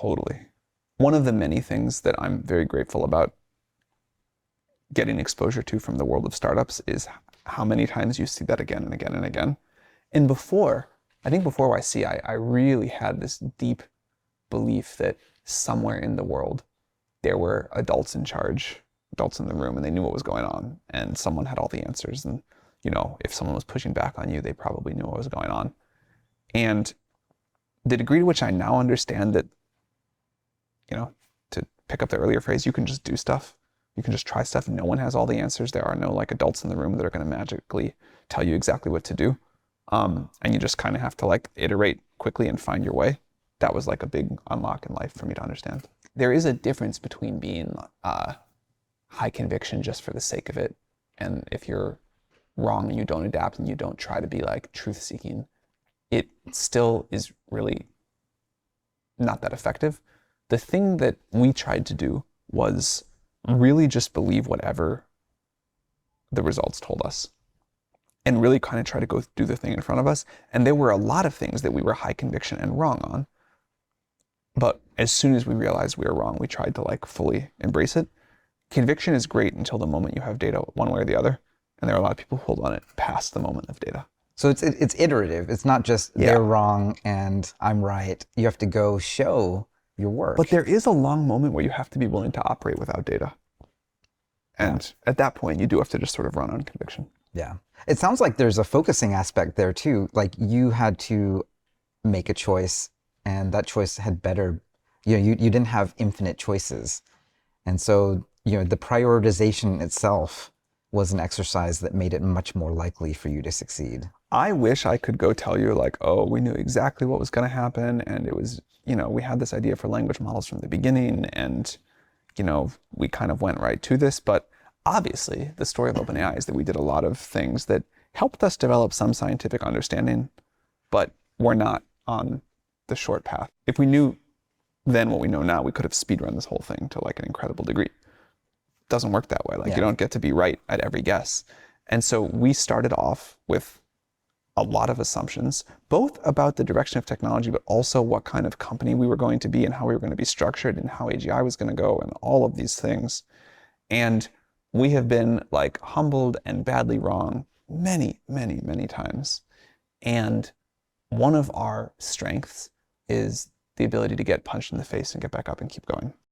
Totally. One of the many things that I'm very grateful about getting exposure to from the world of startups is how many times you see that again and again and again. And I think before YC, I really had this deep belief that somewhere in the world there were adults in charge, adults in the room, and they knew what was going on, and someone had all the answers. And, if someone was pushing back on you, they probably knew what was going on. And the degree to which I now understand that, to pick up the earlier phrase, you can just do stuff. You can just try stuff. No one has all the answers. There are no adults in the room that are going to magically tell you exactly what to do. And you just kind of have to iterate quickly and find your way. That was a big unlock in life for me to understand. There is a difference between being high conviction just for the sake of it, and if you're wrong and you don't adapt and you don't try to be truth seeking, it still is really not that effective. The thing that we tried to do was really just believe whatever the results told us and really kind of try to go do the thing in front of us. And there were a lot of things that we were high conviction and wrong on. But as soon as we realized we were wrong, we tried to fully embrace it. Conviction is great until the moment you have data one way or the other. And there are a lot of people who hold on it past the moment of data. So it's iterative. It's not just they're wrong and I'm right. You have to go show your work. But there is a long moment where you have to be willing to operate without data. And at that point, you do have to just sort of run on conviction. Yeah. It sounds like there's a focusing aspect there too. You had to make a choice, and that choice had better, you didn't have infinite choices. And so, the prioritization itself was an exercise that made it much more likely for you to succeed. I wish I could go tell you oh, we knew exactly what was going to happen. And it was, we had this idea for language models from the beginning, and, we kind of went right to this. But obviously the story of OpenAI is that we did a lot of things that helped us develop some scientific understanding, but we're not on the short path. If we knew then what we know now, we could have speedrun this whole thing to an incredible degree. It doesn't work that way. You don't get to be right at every guess. And so we started off with a lot of assumptions, both about the direction of technology, but also what kind of company we were going to be and how we were going to be structured and how AGI was going to go and all of these things. And we have been humbled and badly wrong many, many, many times. And one of our strengths is the ability to get punched in the face and get back up and keep going.